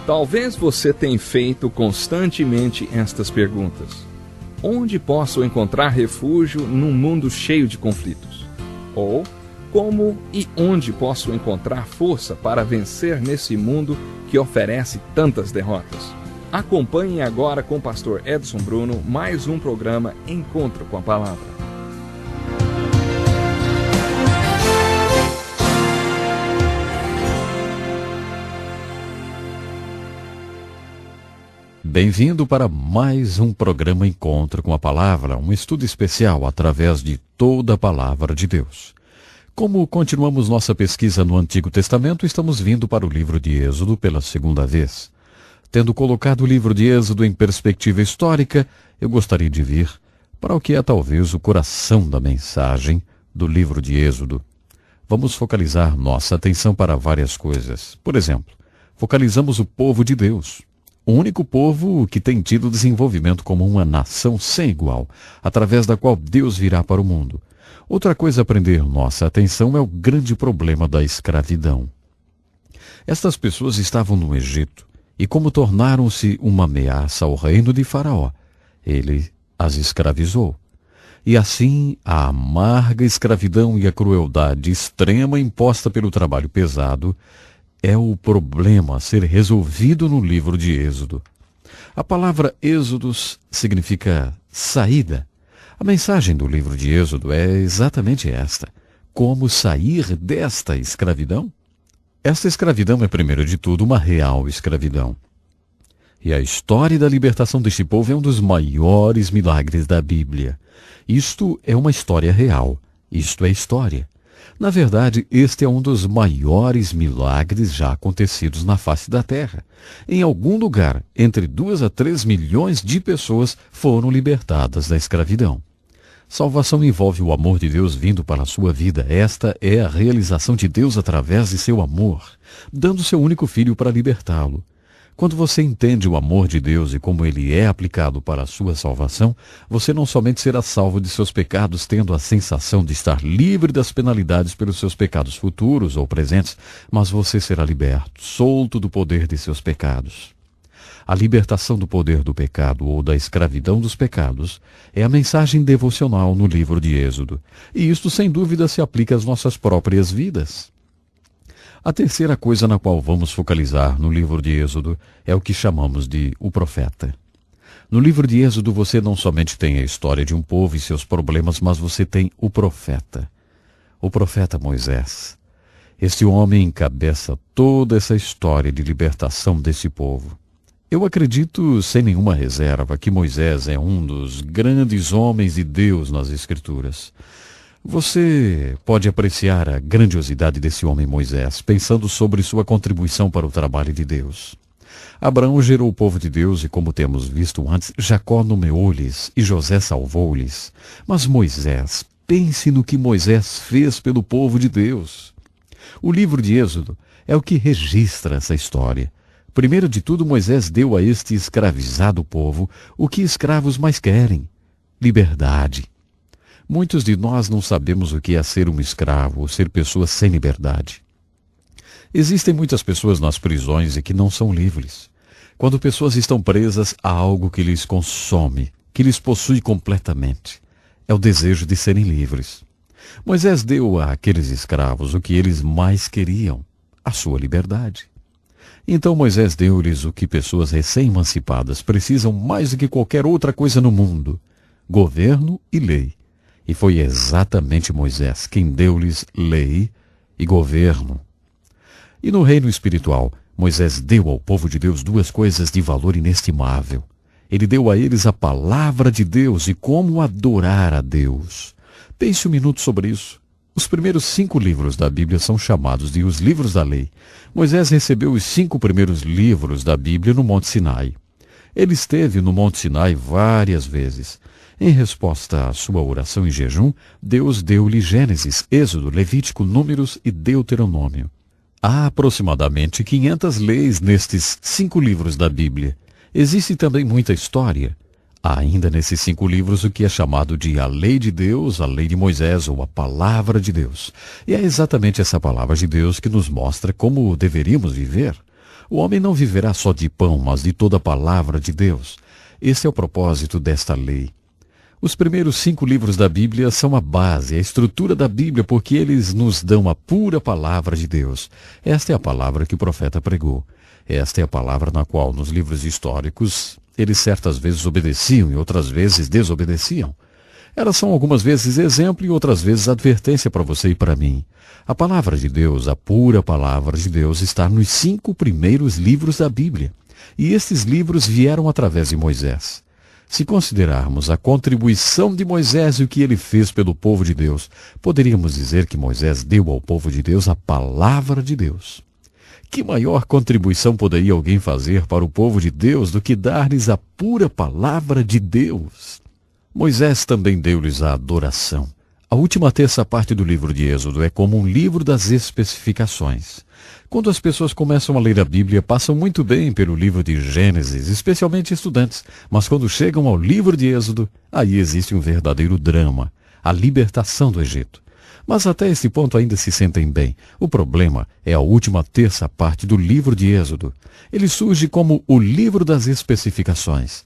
Talvez você tenha feito constantemente estas perguntas. Onde posso encontrar refúgio num mundo cheio de conflitos? Ou, como e onde posso encontrar força para vencer nesse mundo que oferece tantas derrotas? Acompanhe agora com o pastor Edson Bruno mais um programa Encontro com a Palavra. Bem-vindo para mais um programa Encontro com a Palavra, um estudo especial através de toda a Palavra de Deus. Como continuamos nossa pesquisa no Antigo Testamento, estamos vindo para o livro de Êxodo pela segunda vez. Tendo colocado o livro de Êxodo em perspectiva histórica, eu gostaria de vir para o que é talvez o coração da mensagem do livro de Êxodo. Vamos focalizar nossa atenção para várias coisas. Por exemplo, focalizamos o povo de Deus. O único povo que tem tido desenvolvimento como uma nação sem igual, através da qual Deus virá para o mundo. Outra coisa a prender nossa atenção é o grande problema da escravidão. Estas pessoas estavam no Egito, e como tornaram-se uma ameaça ao reino de Faraó, ele as escravizou. E assim, a amarga escravidão e a crueldade extrema imposta pelo trabalho pesado é o problema a ser resolvido no livro de Êxodo. A palavra Êxodos significa saída. A mensagem do livro de Êxodo é exatamente esta: como sair desta escravidão? Esta escravidão é, primeiro de tudo, uma real escravidão. E a história da libertação deste povo é um dos maiores milagres da Bíblia. Isto é uma história real. Isto é história. Na verdade, este é um dos maiores milagres já acontecidos na face da terra. Em algum lugar, entre 2 a 3 milhões de pessoas foram libertadas da escravidão. Salvação envolve o amor de Deus vindo para a sua vida. Esta é a realização de Deus através de seu amor, dando seu único filho para libertá-lo. Quando você entende o amor de Deus e como ele é aplicado para a sua salvação, você não somente será salvo de seus pecados, tendo a sensação de estar livre das penalidades pelos seus pecados futuros ou presentes, mas você será liberto, solto do poder de seus pecados. A libertação do poder do pecado ou da escravidão dos pecados é a mensagem devocional no livro de Êxodo, e isto sem dúvida se aplica às nossas próprias vidas. A terceira coisa na qual vamos focalizar no livro de Êxodo é o que chamamos de o profeta. No livro de Êxodo você não somente tem a história de um povo e seus problemas, mas você tem o profeta Moisés. Este homem encabeça toda essa história de libertação desse povo. Eu acredito, sem nenhuma reserva, que Moisés é um dos grandes homens de Deus nas Escrituras. Você pode apreciar a grandiosidade desse homem Moisés, pensando sobre sua contribuição para o trabalho de Deus. Abraão gerou o povo de Deus e, como temos visto antes, Jacó nomeou-lhes e José salvou-lhes. Mas Moisés, pense no que Moisés fez pelo povo de Deus. O livro de Êxodo é o que registra essa história. Primeiro de tudo, Moisés deu a este escravizado povo o que escravos mais querem: liberdade. Muitos de nós não sabemos o que é ser um escravo ou ser pessoas sem liberdade. Existem muitas pessoas nas prisões e que não são livres. Quando pessoas estão presas, há algo que lhes consome, que lhes possui completamente. É o desejo de serem livres. Moisés deu àqueles escravos o que eles mais queriam: a sua liberdade. Então Moisés deu-lhes o que pessoas recém-emancipadas precisam mais do que qualquer outra coisa no mundo: governo e lei. E foi exatamente Moisés quem deu-lhes lei e governo. E no reino espiritual, Moisés deu ao povo de Deus duas coisas de valor inestimável. Ele deu a eles a palavra de Deus e como adorar a Deus. Pense um minuto sobre isso. Os primeiros 5 livros da Bíblia são chamados de os livros da lei. Moisés recebeu os 5 primeiros livros da Bíblia no Monte Sinai. Ele esteve no Monte Sinai várias vezes. Em resposta à sua oração em jejum, Deus deu-lhe Gênesis, Êxodo, Levítico, Números e Deuteronômio. Há aproximadamente 500 leis nestes 5 livros da Bíblia. Existe também muita história. Há ainda nesses 5 livros o que é chamado de a Lei de Deus, a Lei de Moisés ou a Palavra de Deus. E é exatamente essa Palavra de Deus que nos mostra como deveríamos viver. O homem não viverá só de pão, mas de toda a palavra de Deus. Esse é o propósito desta lei. Os primeiros 5 livros da Bíblia são a base, a estrutura da Bíblia, porque eles nos dão a pura palavra de Deus. Esta é a palavra que o profeta pregou. Esta é a palavra na qual, nos livros históricos, eles certas vezes obedeciam e outras vezes desobedeciam. Elas são algumas vezes exemplo e outras vezes advertência para você e para mim. A palavra de Deus, a pura palavra de Deus, está nos 5 primeiros livros da Bíblia. E estes livros vieram através de Moisés. Se considerarmos a contribuição de Moisés e o que ele fez pelo povo de Deus, poderíamos dizer que Moisés deu ao povo de Deus a palavra de Deus. Que maior contribuição poderia alguém fazer para o povo de Deus do que dar-lhes a pura palavra de Deus? Moisés também deu-lhes a adoração. A última terça parte do livro de Êxodo é como um livro das especificações. Quando as pessoas começam a ler a Bíblia, passam muito bem pelo livro de Gênesis, especialmente estudantes, mas quando chegam ao livro de Êxodo, aí existe um verdadeiro drama, a libertação do Egito. Mas até esse ponto ainda se sentem bem. O problema é a última terça parte do livro de Êxodo. Ele surge como o livro das especificações.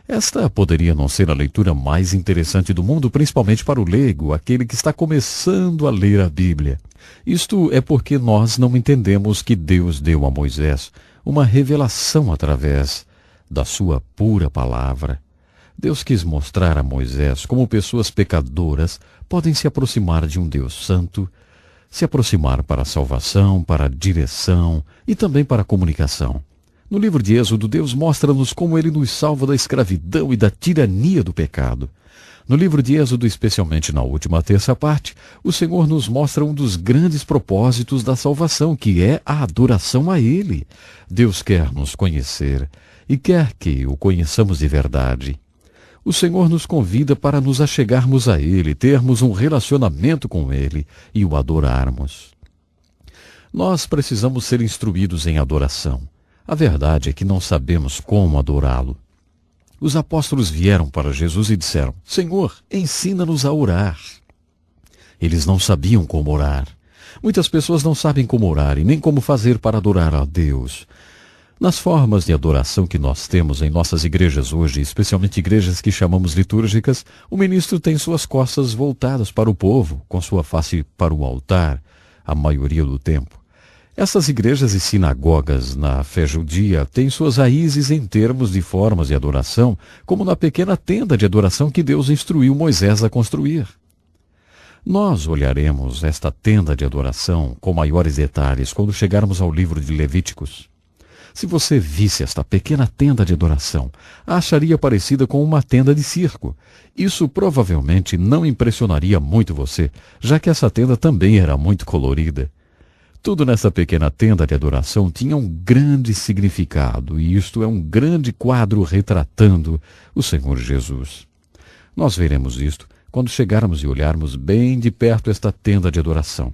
Esta poderia não ser a leitura mais interessante do mundo, principalmente para o leigo, aquele que está começando a ler a Bíblia. Isto é porque nós não entendemos que Deus deu a Moisés uma revelação através da sua pura palavra. Deus quis mostrar a Moisés como pessoas pecadoras podem se aproximar de um Deus santo, se aproximar para a salvação, para a direção e também para a comunicação. No livro de Êxodo, Deus mostra-nos como Ele nos salva da escravidão e da tirania do pecado. No livro de Êxodo, especialmente na última terça parte, o Senhor nos mostra um dos grandes propósitos da salvação, que é a adoração a Ele. Deus quer nos conhecer e quer que o conheçamos de verdade. O Senhor nos convida para nos achegarmos a Ele, termos um relacionamento com Ele e o adorarmos. Nós precisamos ser instruídos em adoração. A verdade é que não sabemos como adorá-lo. Os apóstolos vieram para Jesus e disseram: Senhor, ensina-nos a orar. Eles não sabiam como orar. Muitas pessoas não sabem como orar e nem como fazer para adorar a Deus. Nas formas de adoração que nós temos em nossas igrejas hoje, especialmente igrejas que chamamos litúrgicas, o ministro tem suas costas voltadas para o povo, com sua face para o altar, a maioria do tempo. Essas igrejas e sinagogas na fé judia têm suas raízes em termos de formas de adoração, como na pequena tenda de adoração que Deus instruiu Moisés a construir. Nós olharemos esta tenda de adoração com maiores detalhes quando chegarmos ao livro de Levíticos. Se você visse esta pequena tenda de adoração, a acharia parecida com uma tenda de circo. Isso provavelmente não impressionaria muito você, já que essa tenda também era muito colorida. Tudo nessa pequena tenda de adoração tinha um grande significado, e isto é um grande quadro retratando o Senhor Jesus. Nós veremos isto quando chegarmos e olharmos bem de perto esta tenda de adoração.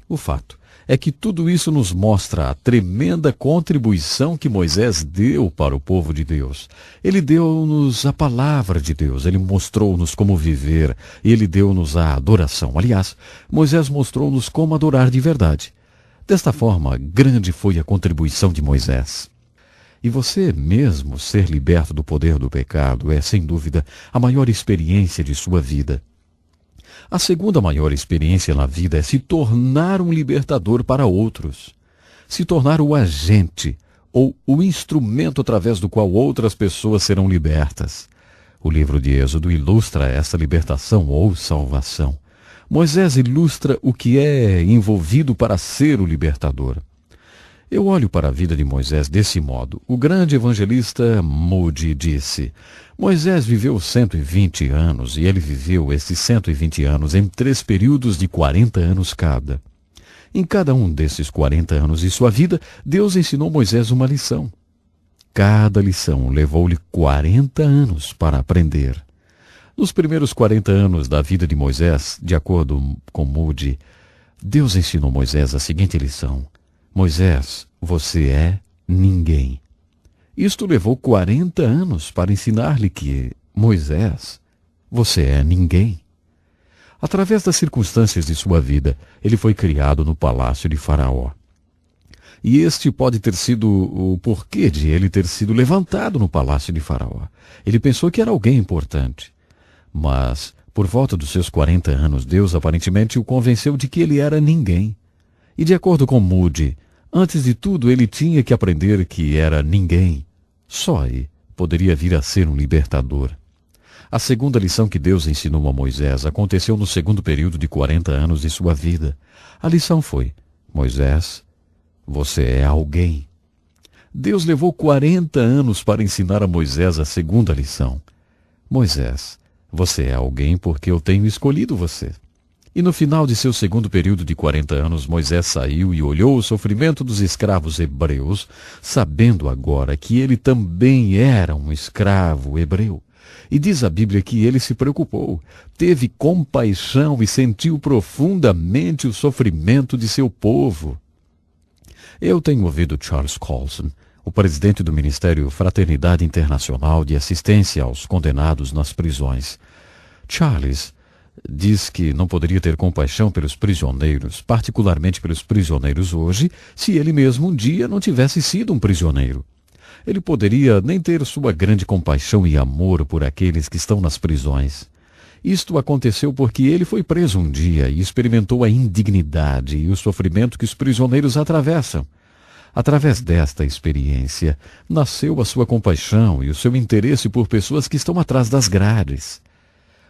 O fato é que tudo isso nos mostra a tremenda contribuição que Moisés deu para o povo de Deus. Ele deu-nos a palavra de Deus, ele mostrou-nos como viver, e ele deu-nos a adoração. Aliás, Moisés mostrou-nos como adorar de verdade. Desta forma, grande foi a contribuição de Moisés. E você mesmo ser liberto do poder do pecado é, sem dúvida, a maior experiência de sua vida. A segunda maior experiência na vida é se tornar um libertador para outros. Se tornar o agente ou o instrumento através do qual outras pessoas serão libertas. O livro de Êxodo ilustra essa libertação ou salvação. Moisés ilustra o que é envolvido para ser o libertador. Eu olho para a vida de Moisés desse modo. O grande evangelista Moody disse: Moisés viveu 120 anos e ele viveu esses 120 anos em 3 períodos de 40 anos cada. Em cada um desses 40 anos de sua vida, Deus ensinou Moisés uma lição. Cada lição levou-lhe 40 anos para aprender. Nos primeiros 40 anos da vida de Moisés, de acordo com Moody, Deus ensinou Moisés a seguinte lição: Moisés, você é ninguém. Isto levou 40 anos para ensinar-lhe que, Moisés, você é ninguém. Através das circunstâncias de sua vida, ele foi criado no palácio de Faraó. E este pode ter sido o porquê de ele ter sido levantado no palácio de Faraó. Ele pensou que era alguém importante. Mas, por volta dos seus 40 anos, Deus aparentemente o convenceu de que ele era ninguém. E de acordo com Moody, antes de tudo ele tinha que aprender que era ninguém. Só aí poderia vir a ser um libertador. A segunda lição que Deus ensinou a Moisés aconteceu no segundo período de 40 anos de sua vida. A lição foi: Moisés, você é alguém. Deus levou 40 anos para ensinar a Moisés a segunda lição. Moisés, você é alguém porque eu tenho escolhido você. E no final de seu segundo período de 40 anos, Moisés saiu e olhou o sofrimento dos escravos hebreus, sabendo agora que ele também era um escravo hebreu. E diz a Bíblia que ele se preocupou, teve compaixão e sentiu profundamente o sofrimento de seu povo. Eu tenho ouvido Charles Colson, o presidente do Ministério Fraternidade Internacional de Assistência aos Condenados nas Prisões. Charles diz que não poderia ter compaixão pelos prisioneiros, particularmente pelos prisioneiros hoje, se ele mesmo um dia não tivesse sido um prisioneiro. Ele poderia nem ter sua grande compaixão e amor por aqueles que estão nas prisões. Isto aconteceu porque ele foi preso um dia e experimentou a indignidade e o sofrimento que os prisioneiros atravessam. Através desta experiência, nasceu a sua compaixão e o seu interesse por pessoas que estão atrás das grades.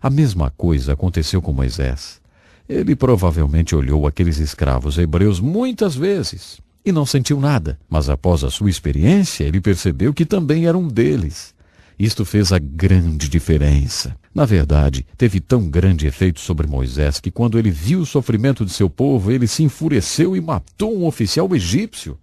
A mesma coisa aconteceu com Moisés. Ele provavelmente olhou aqueles escravos hebreus muitas vezes e não sentiu nada, mas após a sua experiência, ele percebeu que também era um deles. Isto fez a grande diferença. Na verdade, teve tão grande efeito sobre Moisés que quando ele viu o sofrimento de seu povo, ele se enfureceu e matou um oficial egípcio.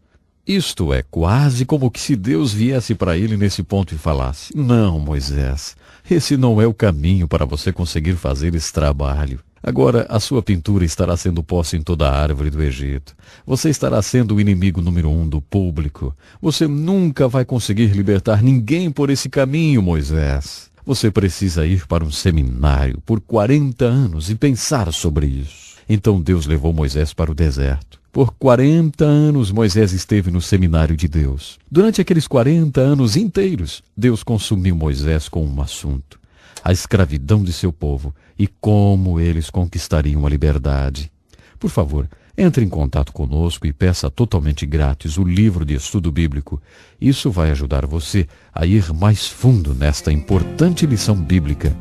Isto é quase como que se Deus viesse para ele nesse ponto e falasse: não, Moisés, esse não é o caminho para você conseguir fazer esse trabalho. Agora a sua pintura estará sendo posta em toda a árvore do Egito. Você estará sendo o inimigo número 1 do público. Você nunca vai conseguir libertar ninguém por esse caminho, Moisés. Você precisa ir para um seminário por 40 anos e pensar sobre isso. Então Deus levou Moisés para o deserto. Por 40 anos Moisés esteve no seminário de Deus. Durante aqueles 40 anos inteiros, Deus consumiu Moisés com um assunto: a escravidão de seu povo e como eles conquistariam a liberdade. Por favor, entre em contato conosco e peça totalmente grátis o livro de estudo bíblico. Isso vai ajudar você a ir mais fundo nesta importante lição bíblica.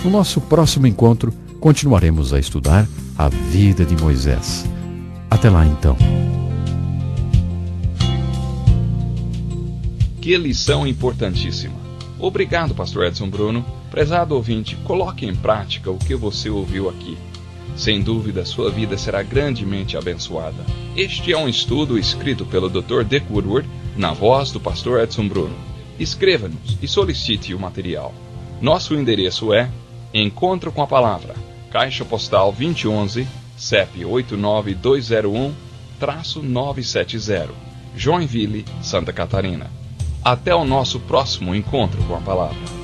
No nosso próximo encontro, continuaremos a estudar a vida de Moisés. Até lá, então. Que lição importantíssima. Obrigado, Pastor Edson Bruno. Prezado ouvinte, coloque em prática o que você ouviu aqui. Sem dúvida, sua vida será grandemente abençoada. Este é um estudo escrito pelo Dr. Dick Woodward, na voz do Pastor Edson Bruno. Escreva-nos e solicite o material. Nosso endereço é Encontro com a Palavra, Caixa Postal 2011, CEP 89201-970, Joinville, Santa Catarina. Até o nosso próximo encontro com a Palavra.